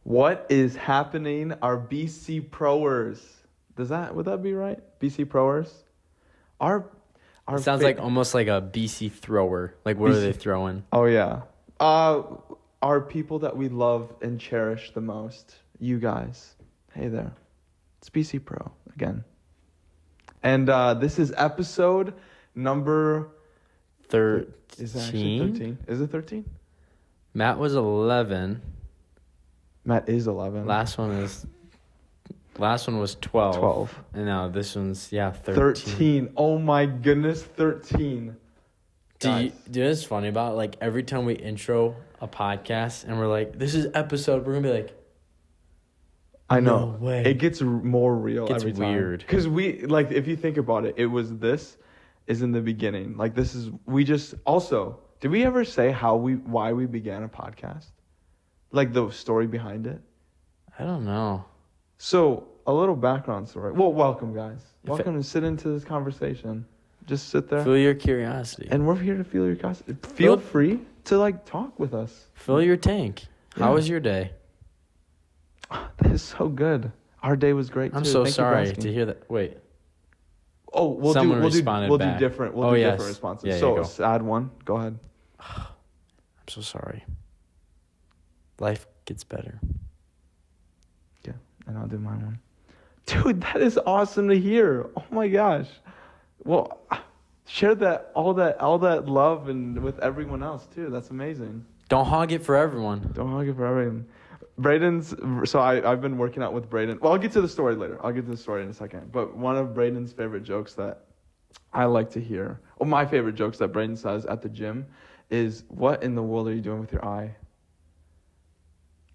What is happening? Our BC Proers. Would that be right? BC Proers? Our It sounds like almost like a BC thrower. Like, what are they throwing? Oh, yeah. Our people that we love and cherish the most. You guys. Hey there. It's BC Pro again. And this is episode number 13. Is it actually 13? Is it 13? Matt was 11. Matt is 11. Last one was 12. 12. And now this one's 13. 13. Oh my goodness, 13. Do you know what's funny about it? Like every time we intro a podcast and we're like, this is episode, we're gonna be like, I know. No way. It gets more real every time. It's weird. Because if you think about it, this is in the beginning. Like did we ever say why we began a podcast? Like the story behind it? I don't know. So, a little background story. Well, welcome, guys. Welcome to sit into this conversation. Just sit there. Feel your curiosity. And we're here to feel your curiosity. Feel free to, talk with us. Fill your tank. How was your day? That is so good. Our day was great, too. I'm so sorry to hear that. Wait. Oh, we'll do different. We'll do different responses. Yeah, so, sad one. Go ahead. I'm so sorry. Life gets better. Yeah, and I'll do my one. Dude, that is awesome to hear. Oh my gosh. Well, share all that love and with everyone else too. That's amazing. Don't hog it for everyone. Don't hog it for everyone. I've been working out with Braedon. Well, I'll get to the story later. I'll get to the story in a second. But one of Braedon's favorite jokes that I like to hear, my favorite jokes that Braedon says at the gym is, "What in the world are you doing with your eye?"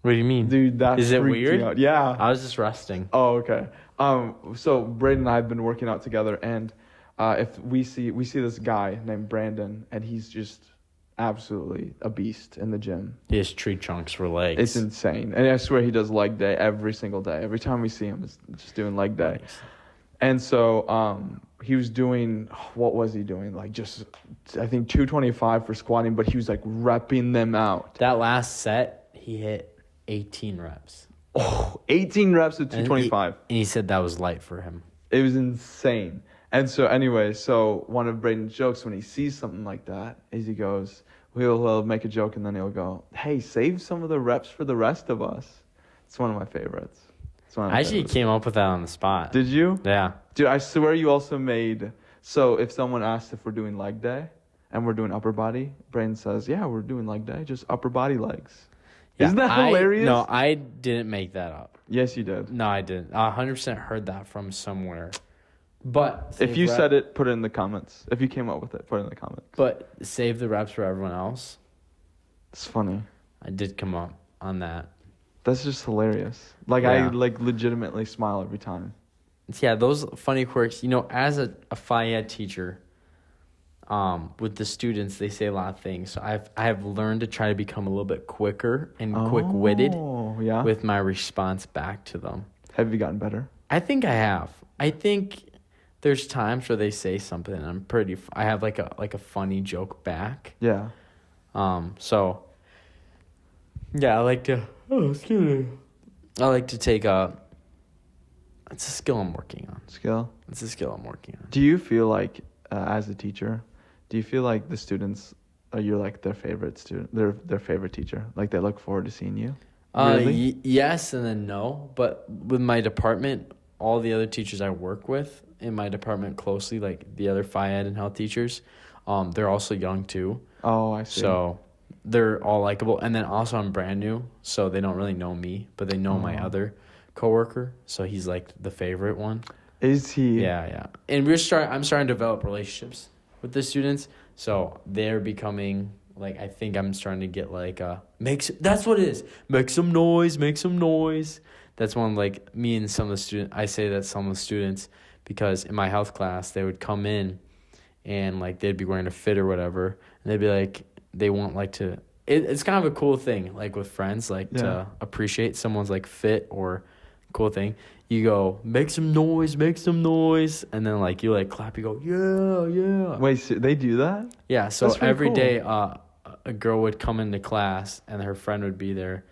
What do you mean? Dude, that is it weird? Out. Yeah. I was just resting. Oh, okay. So Braedon and I have been working out together, and if we see this guy named Brandon, and he's just absolutely a beast in the gym. He has tree trunks for legs. It's insane. And I swear he does leg day every single day. Every time we see him, it's just doing leg day. Nice. And so he was doing, what was he doing? Like just, I think 225 for squatting, but he was like repping them out. That last set, he hit 18 reps. Oh, 18 reps at 225. And he said that was light for him. It was insane. And so anyway, one of Braedon's jokes when he sees something like that is he goes, he'll make a joke and then he'll go, "Hey, save some of the reps for the rest of us." It's one of my favorites. I actually came up with that on the spot. Did you? Yeah. Dude, I swear you also made, so if someone asks if we're doing leg day and we're doing upper body, Braedon says, "Yeah, we're doing leg day, just upper body legs." Yeah, isn't that hilarious? No, I didn't make that up. Yes, you did. No, I didn't. I 100% heard that from somewhere. But if you said it, put it in the comments. If you came up with it, put it in the comments. But save the reps for everyone else. It's funny. I did come up on that. That's just hilarious. I legitimately smile every time. Yeah, those funny quirks. As a Phi Ed teacher, with the students, they say a lot of things. So I have learned to try to become a little bit quicker and quick-witted with my response back to them. Have you gotten better? I think I have. I think there's times where they say something and I have like a funny joke back. Yeah. So yeah, I like to take it's a skill I'm working on. It's a skill I'm working on. Do you feel like as a teacher, do you feel like the students you're like their favorite student, their favorite teacher? Like they look forward to seeing you? Really? Yes and then no, but with my department, all the other teachers I work with in my department closely, like the other Phi Ed and health teachers, they're also young too. Oh, I see. So they're all likable. And then also I'm brand new, so they don't really know me, but they know my other coworker. So he's like the favorite one. Is he? Yeah. And I'm starting to develop relationships with the students. So they're becoming I think I'm starting to get that's what it is. Make some noise. That's one me and some of the students. I say that some of the students, because in my health class they would come in and they'd be wearing a fit or whatever, and they'd be they want to. It's kind of a cool thing with friends to appreciate someone's fit or cool thing. You go make some noise, and then you clap. You go yeah. Wait, so they do that? Yeah. So every day, a girl would come into class and her friend would be there.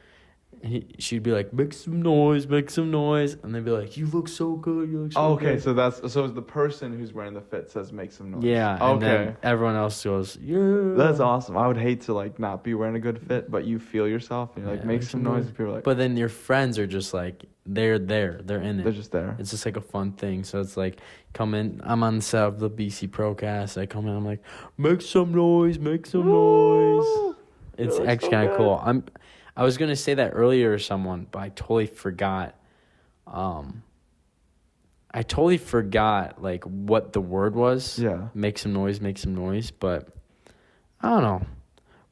she'd be like, make some noise, and they'd be like, you look so good, you look so Okay, good. so it's the person who's wearing the fit says make some noise. Yeah, and then everyone else goes, yeah. That's awesome. I would hate to like not be wearing a good fit, but you feel yourself and you're like, make some noise. And people are like, but then your friends are just like, they're in it. They're just there. It's just like a fun thing. So it's like, come in. I'm on the set of the BC Procast. I come in. I'm like, make some noise, make some noise. It's actually kind of cool. I was gonna say that earlier to someone, but I totally forgot. I totally forgot like what the word was. Yeah. Make some noise. But I don't know.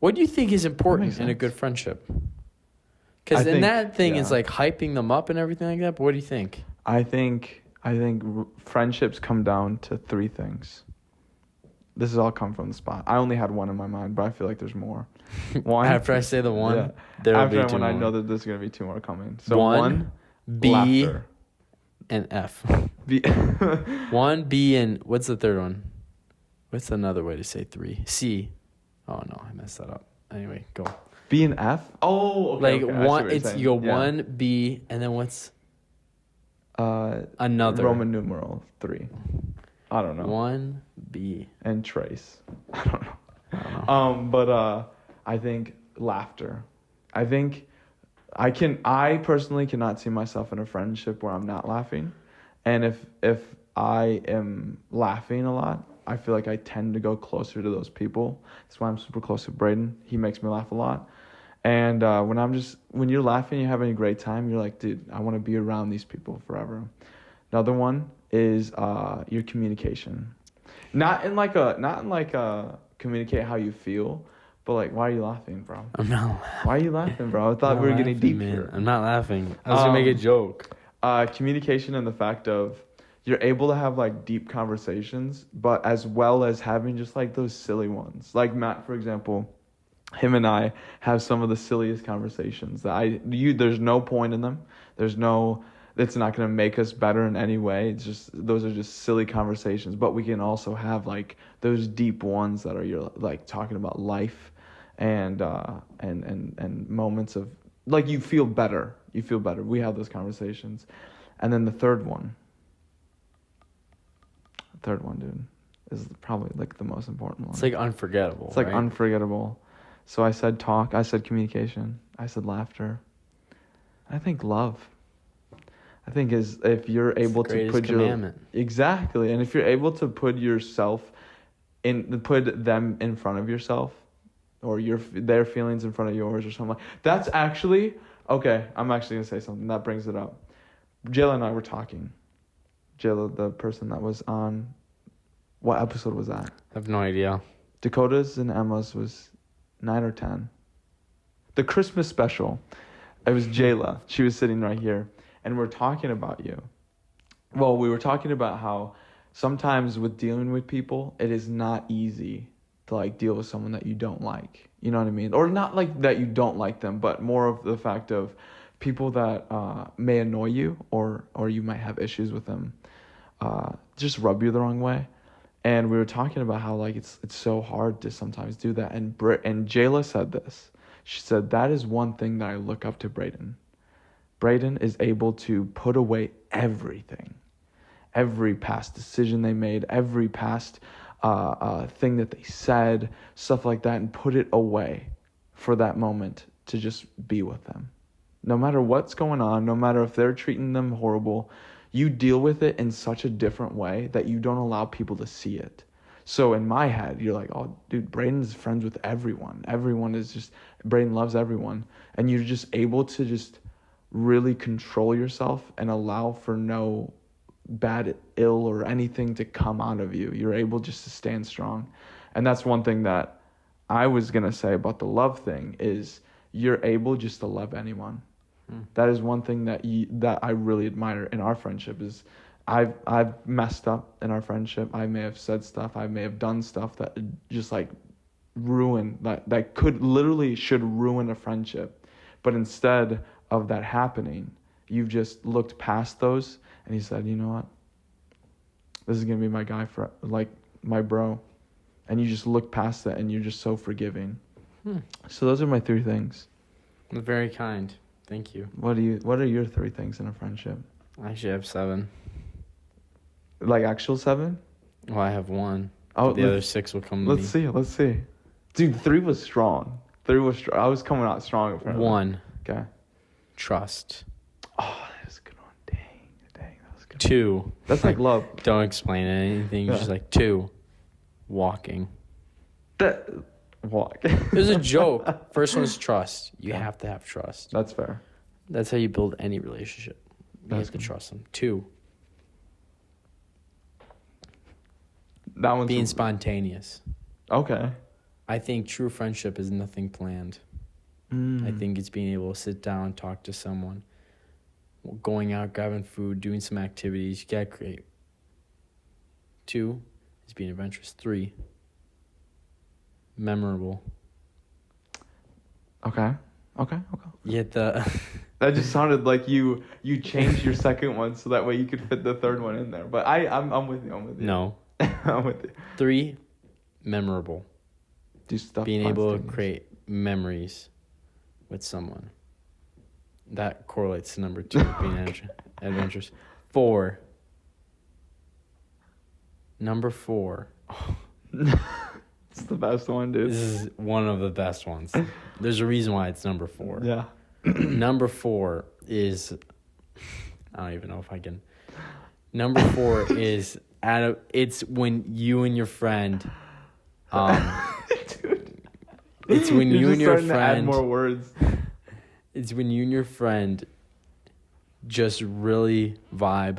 What do you think is important in a good friendship? Because in that thing is like hyping them up and everything like that. But what do you think? I think friendships come down to 3 things. This has all come from the spot. I only had one in my mind, but I feel like there's more. One. After I say the one, I know that there's gonna be 2 more coming. So one, B, laughter. and F. B. 1, B, and what's the third one? What's another way to say 3? C. Oh no, I messed that up. Anyway, go. B and F. Oh, okay. Like one, it's you go 1, B, and then what's another Roman numeral 3. I don't know. 1, B, and trace. I don't know. But I think laughter. I think I personally cannot see myself in a friendship where I'm not laughing. And if I am laughing a lot, I feel like I tend to go closer to those people. That's why I'm super close to Braedon. He makes me laugh a lot. And when you're laughing, you're having a great time, you're like, dude, I want to be around these people forever. Another one is your communication. Not in like a communicate how you feel, but like, why are you laughing, bro? I'm not laughing. Why are you laughing, bro? I thought we were getting deep here. I'm not laughing. I was gonna make a joke. Communication and the fact of you're able to have like deep conversations, but as well as having just like those silly ones. Like Matt, for example, him and I have some of the silliest conversations that there's no point in them. It's not going to make us better in any way. It's just, those are just silly conversations, but we can also have like those deep ones that are you're like talking about life and moments of like, you feel better. We have those conversations. And then the third one, dude, is probably like the most important one. It's like unforgettable. It's like unforgettable. So I said talk, I said communication, I said laughter. I think love. I think is if you're able to put exactly, and if you're able to put them in front of yourself, or their feelings in front of yours, or something like that's actually okay. I'm actually gonna say something that brings it up. Jayla and I were talking. Jayla, the person that was on, what episode was that? I have no idea. Dakota's and Emma's was 9 or 10. The Christmas special. It was Jayla. She was sitting right here. And we're talking about you. Well, we were talking about how sometimes with dealing with people, it is not easy to like deal with someone that you don't like. You know what I mean? Or not like that you don't like them, but more of the fact of people that may annoy you or you might have issues with them, just rub you the wrong way. And we were talking about how like it's so hard to sometimes do that. And Jayla said this. She said, that is one thing that I look up to Braedon. Braedon is able to put away everything, every past decision they made, every past thing that they said, stuff like that, and put it away for that moment to just be with them. No matter what's going on, no matter if they're treating them horrible, you deal with it in such a different way that you don't allow people to see it. So in my head, you're like, oh, dude, Braedon's friends with everyone. Braedon loves everyone. And you're just able to just really control yourself and allow for no bad ill or anything to come out of you. You're able just to stand strong. And that's one thing that I was going to say about the love thing is you're able just to love anyone. That is one thing that I really admire in our friendship is I've messed up in our friendship. I may have said stuff. I may have done stuff that just like ruin that could literally should ruin a friendship. But instead of that happening, you've just looked past those and you said, you know what? This is going to be my guy for like my bro. And you just look past that and you're just so forgiving. So those are my 3 things. Very kind. Thank you. What are your 3 things in a friendship? I actually have 7. Like actual 7? Well, I have 1. Oh, The other 6 will come to me. Let's see. Dude, 3 was strong. 3 was strong. I was coming out strong apparently. 1. Okay. Trust. Oh, that was a good one. Dang, that was good. 2. That's like love. Don't explain anything. Yeah. Just like 2. Walking. Walk. It was a joke. First one's trust. You have to have trust. That's fair. That's how you build any relationship. You That's have to good. trust them. 2. That one's Being spontaneous. Okay. I think true friendship is nothing planned. I think it's being able to sit down, talk to someone, going out, grabbing food, doing some activities. You gotta create. 2 is being adventurous. 3, memorable. Okay. Yet That just sounded like you changed your second one so that way you could fit the third one in there. But I'm with you. No. I'm with you. 3, memorable. Do stuff. Being fun able to things. create memories with someone. That correlates to number 2, being adventurous. 4. Number 4. It's the best one, dude. This is one of the best ones. There's a reason why it's number 4. Yeah. Number 4 is, I don't even know if I can. Number 4 is it's when you and your friend, Dude. it's when You're you just and your starting to add friend, more words. it's when you and your friend just really vibe.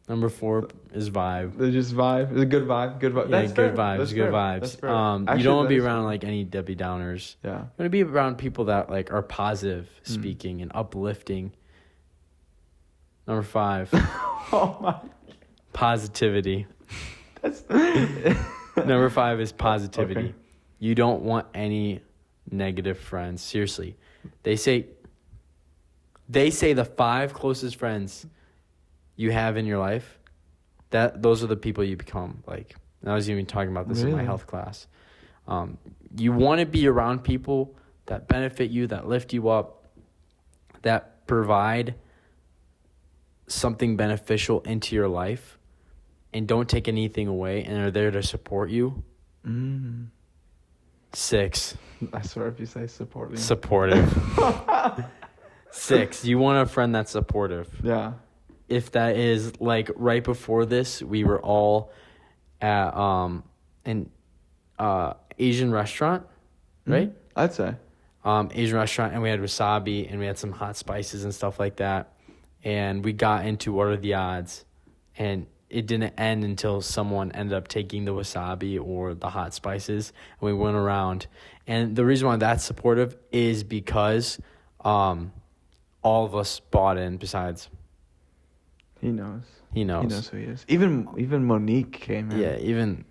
Number 4 is vibe. They just vibe. It's a good vibe. Good vibe. Yeah, That's good fair. vibes, That's good fair. vibes. That's fair. You Actually, don't want to that be is around fair. like any Debbie Downers. Yeah. You want to be around people that like are positive speaking and uplifting. Number 5, Oh my. positivity. That's. Number 5 is positivity. Okay. You don't want any negative friends. Seriously. They say the 5 closest friends you have in your life, those are the people you become. Like, and I was even talking about this in my Really? health class. You want to be around people that benefit you, that lift you up, that provide something beneficial into your life and don't take anything away and are there to support you. 6, I swear if you say supporting. supportive. 6, you want a friend that's supportive. Yeah. If that is like right before this, we were all at an Asian restaurant, right? I'd say. Asian restaurant, and we had wasabi and we had some hot spices and stuff like that. And we got into what are the odds, and it didn't end until someone ended up taking the wasabi or the hot spices, and we went around. And the reason why that's supportive is because all of us bought in. Besides, He knows. he knows. He knows who he is. Even Monique came in.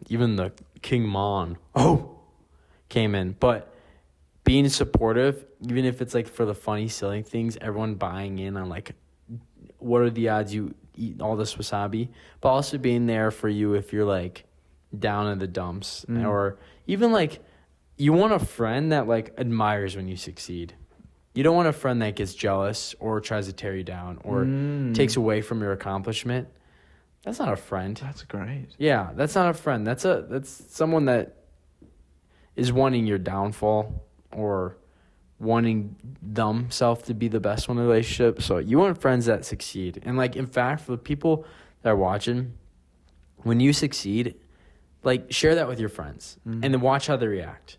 Even the King Mon came in. But being supportive, even if it's like for the funny, silly things, everyone buying in on like, what are the odds you eat all this wasabi? But also being there for you if you're like down in the dumps, or even like you want a friend that like admires when you succeed. You don't want a friend that gets jealous or tries to tear you down or takes away from your accomplishment. That's not a friend. That's great. Yeah, that's not a friend. That's someone that is wanting your downfall or wanting themselves to be the best one in the relationship. So you want friends that succeed. And like, in fact, for the people that are watching, when you succeed, like share that with your friends and then watch how they react.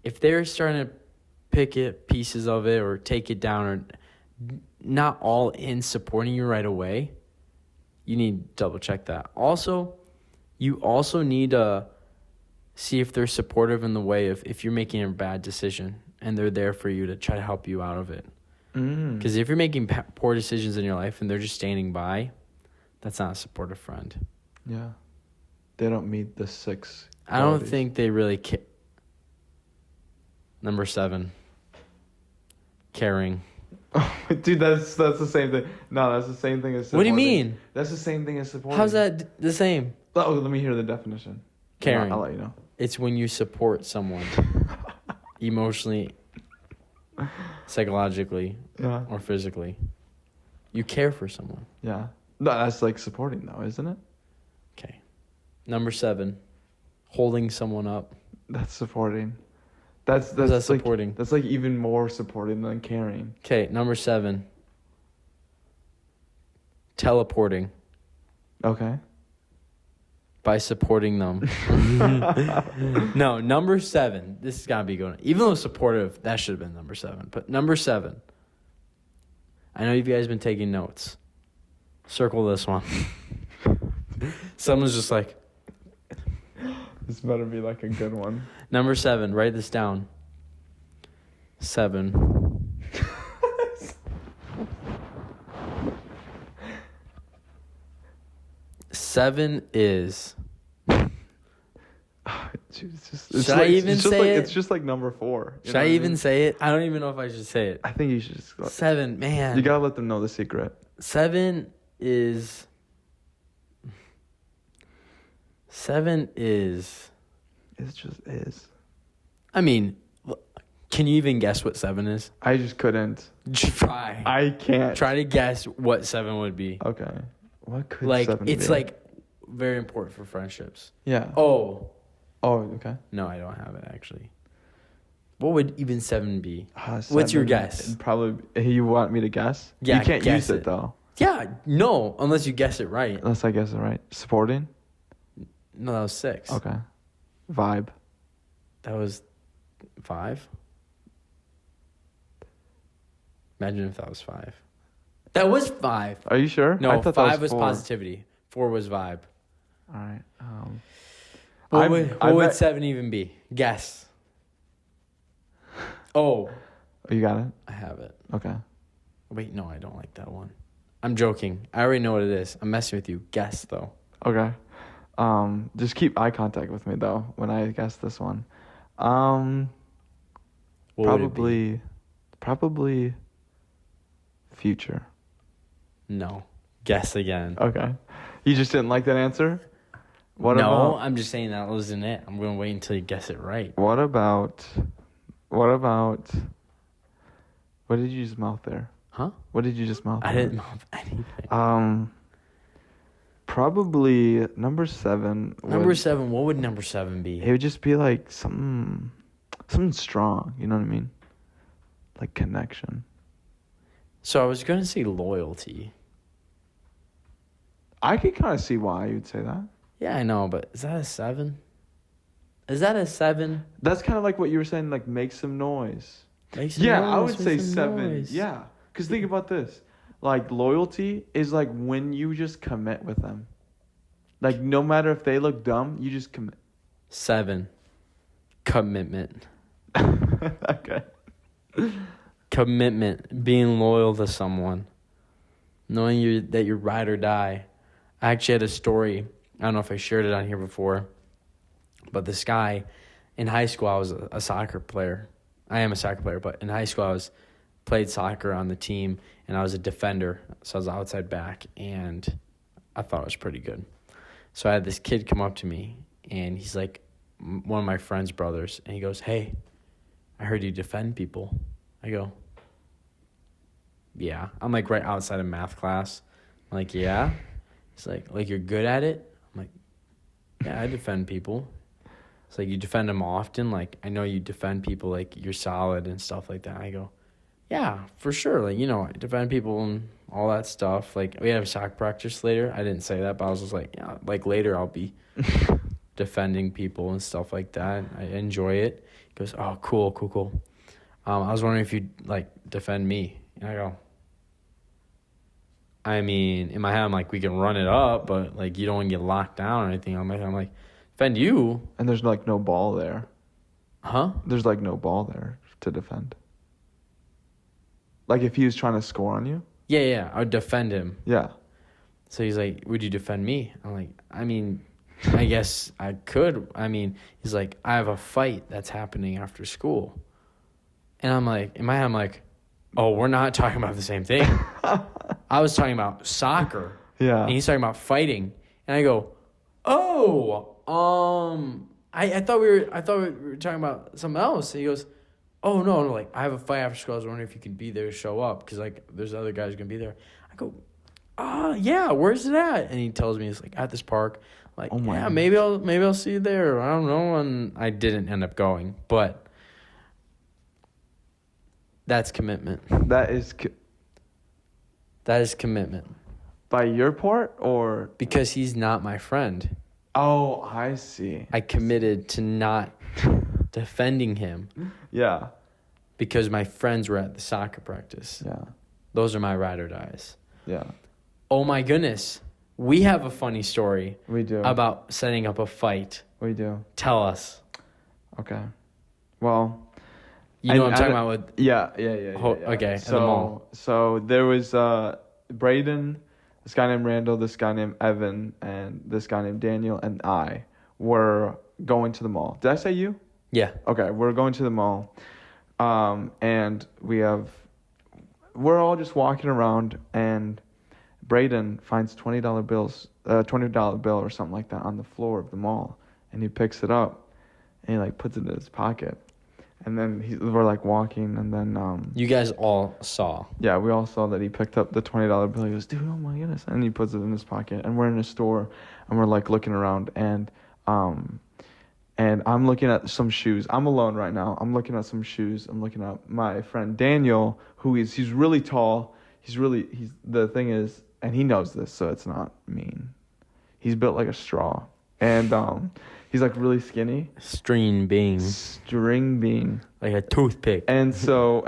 If they're starting to pick it, pieces of it, or take it down, or not all in supporting you right away, you need to double check that. Also, you also need to see if they're supportive in the way of if you're making a bad decision and they're there for you to try to help you out of it. Because if you're making poor decisions in your life and they're just standing by, that's not a supportive friend. Yeah. They don't meet the 6 I don't qualities. think they really care. Number 7, caring. Dude, that's the same thing. No, that's the same thing as supporting. What do you mean? That's the same thing as supporting. How's that the same? Oh, let me hear the definition. Caring. I'll let you know. It's when you support someone emotionally psychologically Yeah. or physically. You care for someone. Yeah. No, that's like supporting though, isn't it? Okay. Number 7, holding someone up. That's supporting. That's That like supporting. that's like even more supporting than caring. Okay, number 7, teleporting Okay. by supporting them. No, number 7. This has got to be going. Even though supportive, that should have been number 7. But number 7. I know you guys been taking notes. Circle this one. Someone's just like, This better be like a good one. number 7. Write this down. 7. Seven is. Should I even say it? It's just like number 4. Should I even say it? I don't even know if I should say it. I think you should just 7, man. You gotta let them know the secret. 7 is. 7 is. It just is. I mean, can you even guess what 7 is? I just couldn't. Try. I can't. Try to guess what 7 would be. Okay. What could Like, 7 it's be? like very important for friendships. Yeah. Oh. Oh, okay. No, I don't have it actually. What would even 7 be? 7, What's your guess? Probably. You want me to guess? Yeah, You can't guess use it though. Yeah, no, unless you guess it right. Unless I guess it right. Supporting? No, that was 6. Okay. Vibe. That was 5. Imagine if that was 5. That was 5. Are you sure? No, I thought 5 that was 4. positivity. 4 was vibe. All right. What I would bet- 7 even be? Guess. Oh, You got it? I have it. Okay. Wait, no, I don't like that one. I'm joking. I already know what it is. I'm messing with you. Guess, though. Okay. Just keep eye contact with me though when I guess this one. What would it be? Probably future. No. Guess again. Okay. You just didn't like that answer? What no, about I'm just saying that wasn't it. I'm going to wait until you guess it right. what did you just mouth there? Huh? What did you just mouth? I there? didn't mouth anything. Probably number 7. Number 7, what would number 7 be? It would just be like something strong, you know what I mean? Like connection. So I was going to say loyalty. I could kind of see why you'd say that. Yeah, I know, but is that a 7? Is that a 7? That's kind of like what you were saying, like make some noise. Make some Yeah, noise, I would make say some 7. noise. Yeah, because think about this. Like loyalty is like when you just commit with them. Like no matter if they look dumb, you just commit. 7. Commitment. Okay. Commitment. Being loyal to someone. Knowing that you're ride or die. I actually had a story. I don't know if I shared it on here before. But this guy, in high school, I was a soccer player. I am a soccer player, but in high school, I played soccer on the team, and I was a defender. So I was outside back, and I thought it was pretty good. So I had this kid come up to me, and he's like one of my friend's brothers, and he goes, "Hey, I heard you defend people." I go, "Yeah." I'm like right outside of math class. I'm like, "Yeah?" He's like you're good at it? I'm like, "Yeah, I defend people." It's like, "You defend them often? Like, I know you defend people, like, you're solid and stuff like that." I go, "Yeah, for sure. Like, I defend people and all that stuff." Like, we have soccer practice later. I didn't say that, but I was just like, yeah, like, later I'll be defending people and stuff like that. I enjoy it. He goes, "Oh, cool. I was wondering if you'd, like, defend me." And I go, I mean, in my head, I'm like, we can run it up, but, like, you don't want to get locked down or anything. I'm like, defend you? And there's like no ball there. Huh? There's like no ball there to defend. Like if he was trying to score on you? Yeah, I would defend him. Yeah. So he's like, "Would you defend me?" I'm like, I mean, I guess I could. I mean, he's like, "I have a fight that's happening after school." And I'm like, in my head, I'm like, oh, we're not talking about the same thing. I was talking about soccer. Yeah. And he's talking about fighting. And I go, "Oh, I thought we were talking about something else." And he goes, oh, no, like, I have a fight after school. I was wondering if you could be there to show up because, like, there's other guys going to be there. I go, yeah, where's it at? And he tells me it's, like, at this park. Like, yeah, maybe I'll see you there. I don't know. And I didn't end up going. But that's commitment. That is commitment. by your part or? Because he's not my friend. Oh, I see. I committed to not defending him. Yeah. Because my friends were at the soccer practice. Yeah. Those are my ride or dies. Yeah. Oh my goodness. We have a funny story. We do. About setting up a fight. We do. Tell us. Okay. Well, you know what I'm talking about with... Yeah. Okay, so, at the mall. So there was Braedon, this guy named Randall, this guy named Evan, and this guy named Daniel, and I were going to the mall. Did I say you? Yeah. Okay, we're going to the mall. And we're all just walking around, and Braedon finds $20 bill or something like that on the floor of the mall, and he picks it up, and he like puts it in his pocket, and then we're like walking, and then you guys all saw. Yeah, we all saw that he picked up the $20 bill. He goes, dude, oh my goodness, and he puts it in his pocket, and we're in a store, and we're like looking around, and I'm looking at some shoes. I'm alone right now. I'm looking at some shoes. I'm looking at my friend Daniel, he's really tall. The thing is, and he knows this, so it's not mean. He's built like a straw. And he's like really skinny. String being. Like a toothpick. And so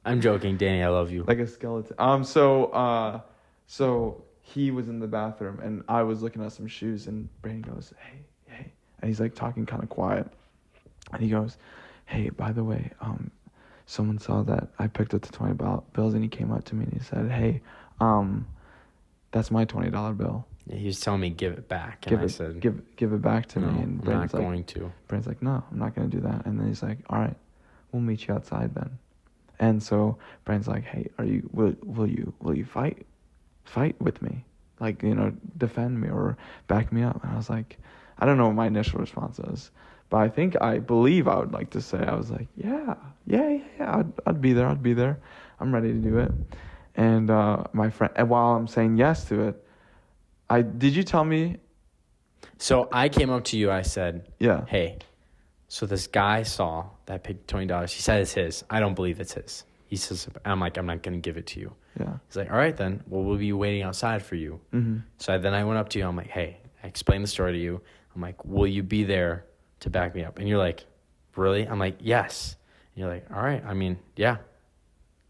I'm joking, Danny, I love you. Like a skeleton. So he was in the bathroom, and I was looking at some shoes, and Braedon goes, hey. And he's like talking kind of quiet. And he goes, hey, by the way, someone saw that I picked up the $20 bills, and he came up to me and he said, hey, that's my $20 bill. Yeah, he was telling me give it back. And I said, give it back to me. And I'm not going to. Braedon's like, no, I'm not going to do that. And then he's like, all right, we'll meet you outside then. And so Braedon's like, hey, will you fight with me? Like, defend me or back me up. And I was like, I don't know what my initial response was, but I believe I would like to say, I was like, yeah, I'd be there. I'm ready to do it. And my friend, and while I'm saying yes to it, did you tell me? So I came up to you, I said, yeah, hey, so this guy saw that I paid $20. He said it's his. I don't believe it's his. He says, I'm like, I'm not going to give it to you. Yeah. He's like, all right then, well, we'll be waiting outside for you. Mm-hmm. So then I went up to you, I'm like, hey, I explained the story to you. I'm like, will you be there to back me up? And you're like, really? I'm like, yes. And you're like, all right. I mean, yeah.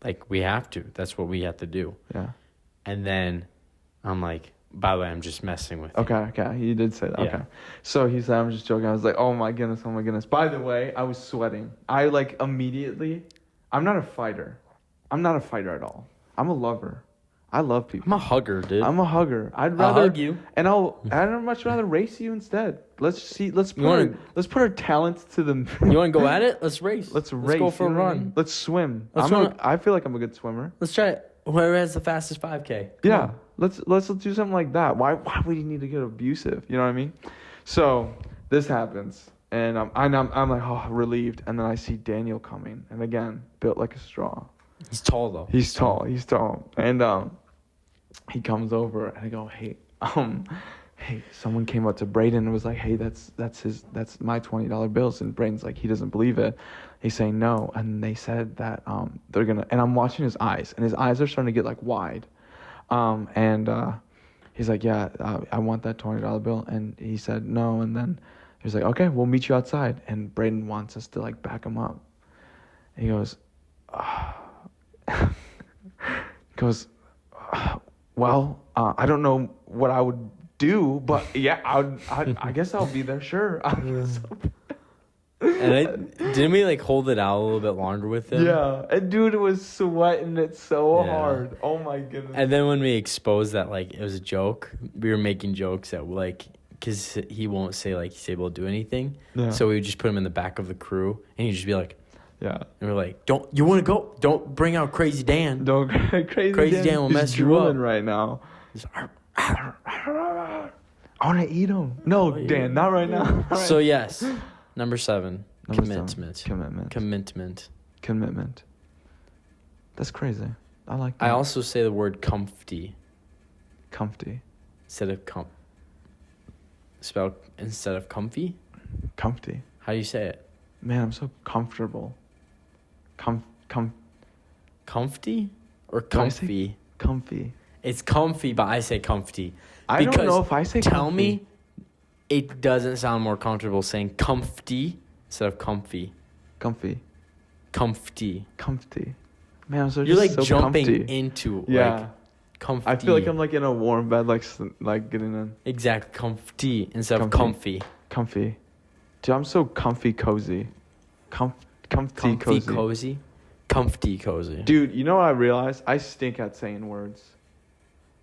Like, we have to. That's what we have to do. Yeah. And then I'm like, by the way, I'm just messing with you. Okay. You did say that. Yeah. Okay. So he said, I'm just joking. I was like, oh my goodness. By the way, I was sweating. I like immediately, I'm not a fighter. I'm not a fighter at all. I'm a lover. I love people. I'm a hugger, dude. I'm a hugger. I'll hug you. And I'd much rather race you instead. Let's put our talents to the. You want to go at it? Let's race. Let's go for a run. Let's swim. I feel like I'm a good swimmer. Let's try it. Whoever has the fastest 5K. Yeah. Let's do something like that. Why would you need to get abusive? You know what I mean? So this happens, and I'm like, oh, relieved. And then I see Daniel coming, and again, built like a straw. He's tall though. He's tall, and he comes over, and I go, hey, someone came up to Braedon and was like, hey, that's my $20 bills, and Braden's like, he doesn't believe it. He's saying no, and they said that they're gonna, and I'm watching his eyes, and his eyes are starting to get like wide, and he's like, yeah, I want that $20 bill, and he said no, and then he was like, okay, we'll meet you outside, and Braedon wants us to like back him up, and he goes, well, I don't know what I would do, but yeah, I guess I'll be there. Sure. Didn't we like hold it out a little bit longer with him? Yeah, and dude was sweating it so hard. Oh my goodness. And then when we exposed that like it was a joke, we were making jokes that like, because he won't say like he's able to do anything. Yeah. So we would just put him in the back of the crew, and he'd just be like, yeah. And we're like, you want to go? Don't bring out Crazy Dan. Crazy Dan will mess you up right now. I want to eat him. No, Dan, not right now. So yes, number 7. Commitment. Commitment. Commitment. Commitment. That's crazy. I like that. I also say the word comfy Comfy. instead of spelled instead of comfy. Comfy. How do you say it? Man, I'm so comfortable. Comfy or Do I say comfy? Comfy. It's comfy, but I say comfy. I don't know if I say Tell comfy. me it doesn't sound more comfortable saying comfy instead of comfy. Comfy. Comfy. Comfy. Man, I'm so You're like so jumping comfy. into Yeah. like comfy. I feel like I'm like in a warm bed, like getting in. Exactly, comfy instead of Comfy. comfy. Comfy. Dude, I'm so comfy cozy. Comfy Comfy cozy. cozy. Comfy cozy. Dude, you know what I realized? I stink at saying words.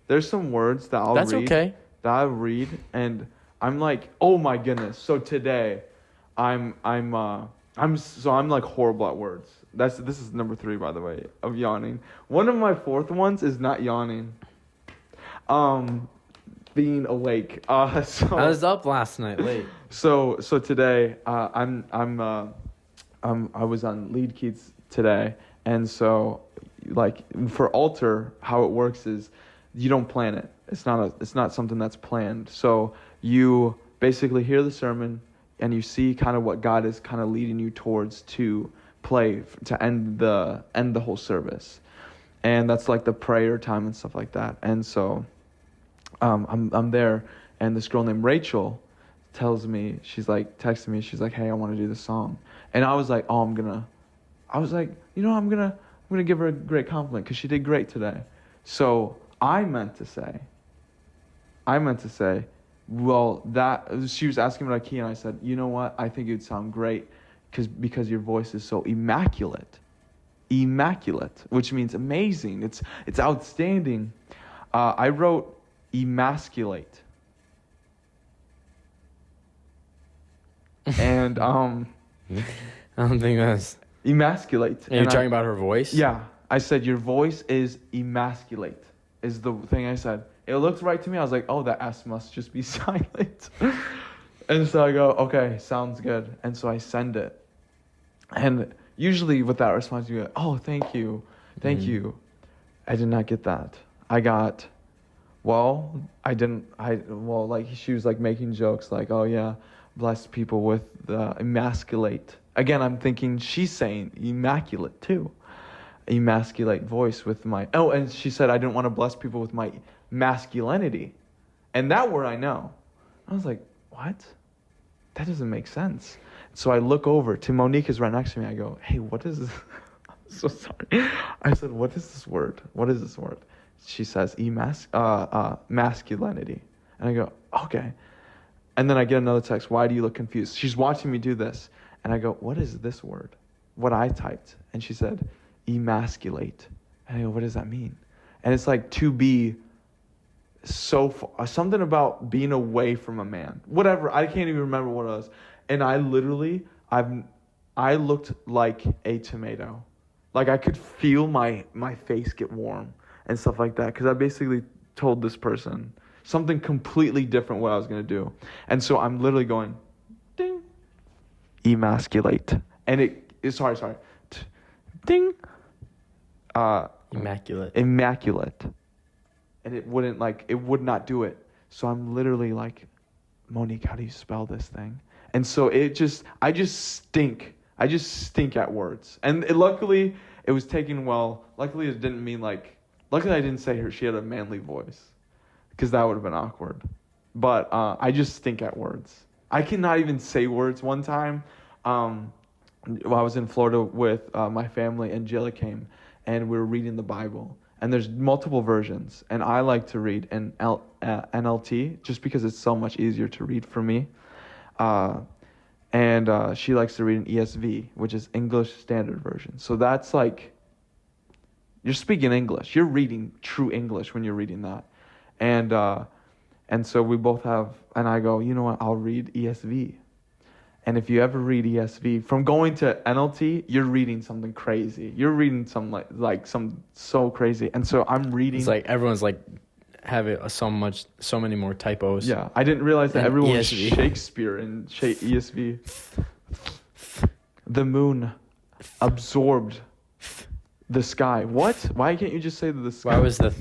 There's some words that I'll That's read. okay. That I read and I'm like, oh my goodness. So today, I'm like horrible at words. This is number 3, by the way, of yawning. One of my fourth ones is not yawning. Being awake. So I was up last night late. So today, I was on lead keys today, and so like for altar, how it works is you don't plan it. It's not something that's planned. So you basically hear the sermon and you see kind of what God is kind of leading you towards to play to end the whole service, and that's like the prayer time and stuff like that. And so I'm there, and this girl named Rachel tells me, she's like texting me, she's like, hey, I want to do this song. And I was like, I'm gonna give her a great compliment because she did great today. So I meant to say, well, that she was asking about a key, and I said, you know what? I think it'd sound great because your voice is so immaculate, which means amazing. It's outstanding. I wrote emasculate, and I don't think that's. emasculate. Are you talking about her voice? Yeah, I said your voice is emasculate. Is the thing I said. It looked right to me. I was like, oh, the S must just be silent. And so I go, okay, sounds good. And so I send it. And usually with that response, you go, oh, thank you. I did not get that. I got, she was like making jokes like, oh yeah, bless people with the emasculate. Again, I'm thinking she's saying immaculate too. Emasculate voice with my, and she said I didn't want to bless people with my masculinity. And that word I know. I was like, what? That doesn't make sense. So I look over to Monique is right next to me. I go, hey, what is this? I'm so sorry. I said, what is this word? She says masculinity. And I go, okay. And then I get another text, why do you look confused? She's watching me do this. And I go, what is this word? What I typed. And she said, emasculate. And I go, what does that mean? And it's like to be so far, something about being away from a man. Whatever, I can't even remember what it was. And I literally, I looked like a tomato. Like I could feel my face get warm and stuff like that. Because I basically told this person something completely different what I was going to do. And so I'm literally going, ding, emasculate. And it is, sorry, ding. Immaculate. And it would not do it. So I'm literally like, Monique, how do you spell this thing? And so I just stink at words. And luckily it was taken well. Luckily it didn't mean luckily I didn't say she had a manly voice, because that would have been awkward. But I just stink at words. I cannot even say words. One time, I was in Florida with my family, and Jilla came, and we were reading the Bible. And there's multiple versions, and I like to read in NLT just because it's so much easier to read for me. And she likes to read in ESV, which is English Standard Version. So that's like, you're speaking English. You're reading true English when you're reading that. And so we both have, and I go, you know what, I'll read ESV. And if you ever read ESV, from going to NLT, you're reading something crazy. You're reading some like some so crazy. And so I'm reading. It's like everyone's like have so many more typos. Yeah, I didn't realize that and everyone was ESV. Shakespeare in ESV. The moon absorbed the sky. What? Why can't you just say the sky? Why was the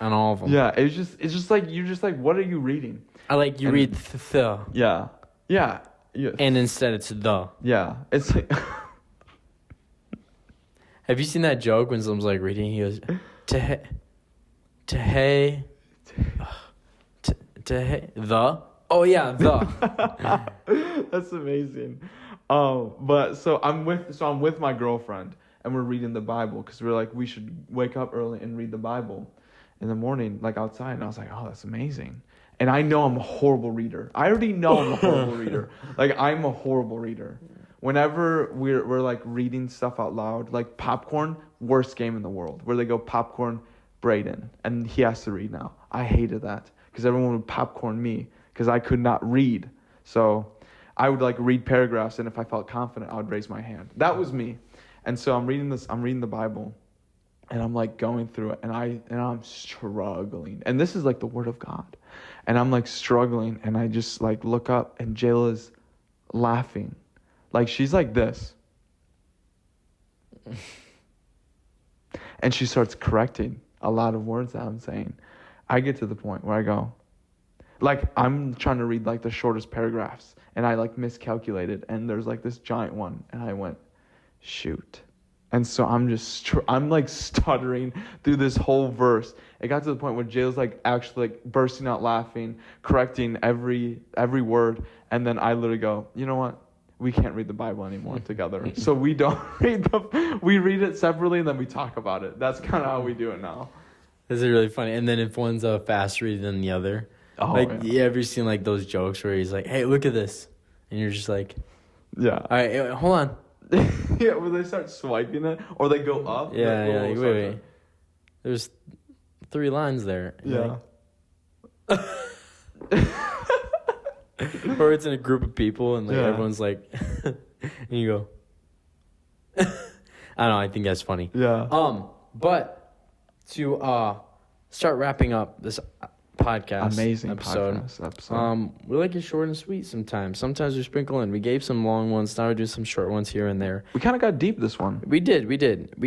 on all of them? Yeah, it's just like you're just like, what are you reading? I like you read the. Yeah. Yeah. Yeah. And instead it's the. Yeah. It's like Have you seen that joke when someone's like reading? He goes, to hey, the. Oh yeah, the. That's amazing. But so I'm with my girlfriend and we're reading the Bible because we're like we should wake up early and read the Bible in the morning, like outside. And I was like, oh, that's amazing. And I know I'm a horrible reader. I already know I'm a horrible reader. Like I'm a horrible reader. Whenever we're like reading stuff out loud, like popcorn, worst game in the world. Where they go popcorn, Braedon, and he has to read now. I hated that because everyone would popcorn me because I could not read. So I would like read paragraphs, and if I felt confident, I would raise my hand. That was me. And so I'm reading the Bible, and I'm like going through it, and I'm struggling. And this is like the Word of God. And I'm like struggling, and I just like look up, and Jayla's laughing. Like she's like this. And she starts correcting a lot of words that I'm saying. I get to the point where I go, like I'm trying to read like the shortest paragraphs, and I like miscalculated, and there's like this giant one, and I went, shoot. And so I'm like stuttering through this whole verse. It got to the point where Jayla's like actually like bursting out laughing, correcting every word, and then I literally go, you know what? We can't read the Bible anymore together. So we don't we read it separately, and then we talk about it. That's kind of how we do it now. This is really funny. And then if one's a faster read than the other, you ever seen like those jokes where he's like, hey, look at this, and you're just like, yeah, all right, hold on. Yeah, where they start swiping it, or they go up. Yeah, wait. There's 3 lines there. Yeah. Or it's in a group of people, and like everyone's like, and you go, I don't know. I think that's funny. Yeah. But to start wrapping up this podcast, amazing episode. We like it short and sweet sometimes. Sometimes we sprinkle in. We gave some long ones. Now we do some short ones here and there. We kind of got deep this one. We did. We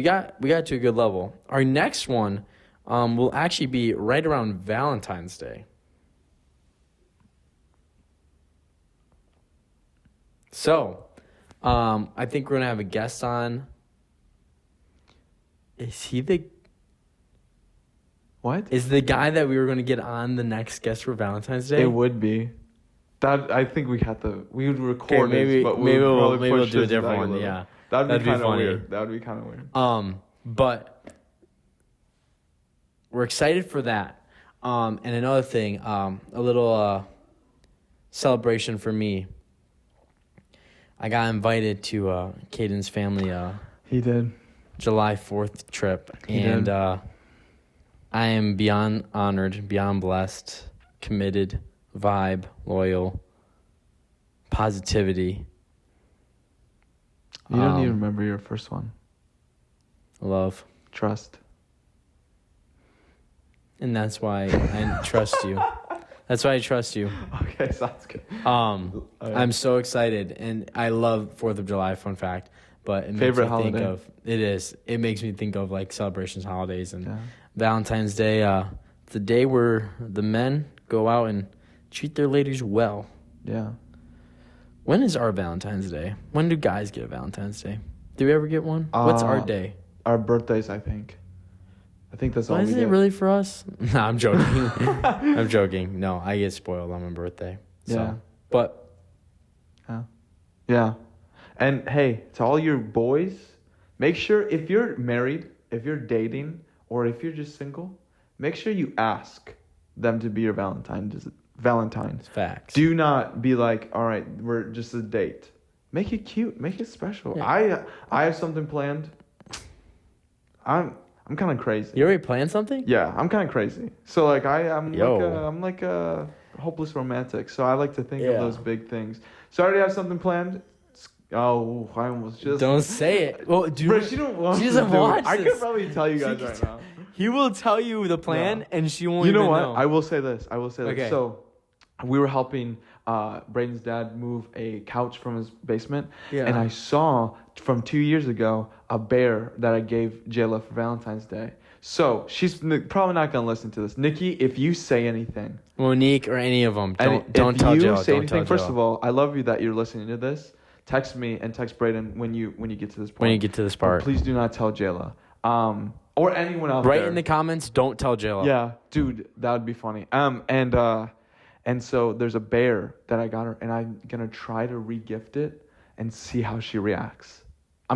got to a good level. Our next one will actually be right around Valentine's Day. So, I think we're going to have a guest on. Is he the... What? Is the guy that we were going to get on the next guest for Valentine's Day? It would be. That I think we would record maybe, it, but maybe we'll do a his different one, little. yeah. That'd be kind of funny. weird. That would be kind of weird. But we're excited for that. And another thing, a little celebration for me. I got invited to Caeden's family He did. July 4th trip. He and did. I am beyond honored, beyond blessed, committed, vibe, loyal, positivity. You don't even remember your first one. Love. Trust. And that's why I trust you. That's why I trust you. Okay, sounds good. I'm so excited, and I love 4th of July, fun fact. But it makes me think of, it is. It makes me think of like celebrations, holidays, and Valentine's Day. The day where the men go out and treat their ladies well. Yeah. When is our Valentine's Day? When do guys get a Valentine's Day? Do we ever get one? What's our day? Our birthdays, I think. I think that's all we Is get. it really for us? No, I'm joking. I'm joking. No, I get spoiled on my birthday. So. Yeah. But. Yeah. And hey, to all your boys, make sure if you're married, if you're dating, or if you're just single, make sure you ask them to be your Valentine. Facts. Do not be like, all right, we're just a date. Make it cute. Make it special. Yeah. I have something planned. I'm kind of crazy. You already planned something? Yeah, I'm kind of crazy. So like I'm like a hopeless romantic. So I like to think of those big things. So I already have something planned. Oh, I almost just... Don't say it. Well, Bro, she doesn't watch this. I could probably tell you guys right now. He will tell you the plan, and she won't even know. You know what? I will say this. Okay. So we were helping Braden's dad move a couch from his basement, Yeah. and I saw from 2 years ago a bear that I gave Jayla for Valentine's Day. So she's probably not gonna listen to this. Nikki, if you say anything, Monique or any of them, don't if tell you Jill. say Don't anything, tell first Jill. of all, I love you that you're listening to this. Text me and text Braden when you get to this point. When you get to this But part, please do not tell Jayla. Or anyone out write there. in the comments. Don't tell Jill. Yeah, dude, that would be funny. And so there's a bear that I got her, and I'm gonna try to re-gift it and see how she reacts.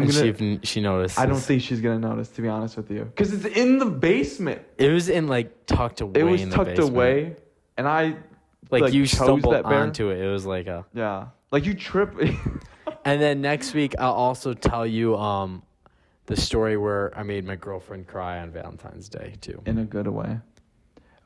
See if she notices. I don't think she's gonna notice, to be honest with you, because it's in the basement. It was in like tucked away. It was in the tucked basement. away, and I Like you chose stumbled that bear. onto it. It was like a. Yeah, like you trip. And then next week I'll also tell you the story where I made my girlfriend cry on Valentine's Day too. In a good way.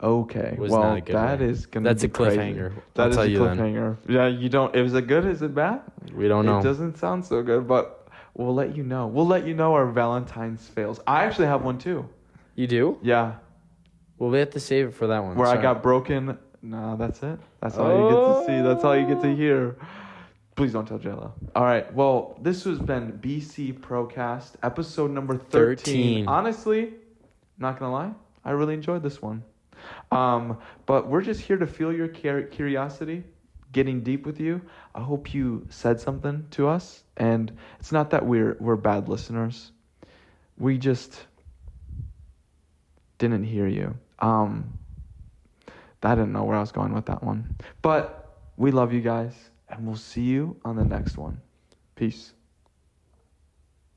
Okay. Was well, not a good that way. is gonna. That's be a cliffhanger. Crazy. I'll That is tell a you then. cliffhanger. Yeah, you don't. Is it good? Is it bad? We don't know. It doesn't sound so good, but we'll let you know. We'll let you know our Valentine's fails. I actually have one too. You do? Yeah, Well, we have to save it for that one. where Sorry. I got broken. No, that's it. That's all you get to see. That's all you get to hear. Please don't tell Jayla. All right. Well, this has been BC Procast, episode number 13. Honestly, not gonna lie, I really enjoyed this one. But we're just here to feel your curiosity, getting deep with you. I hope you said something to us, and it's not that we're bad listeners. We just didn't hear you. I didn't know where I was going with that one. But we love you guys, and we'll see you on the next one. Peace.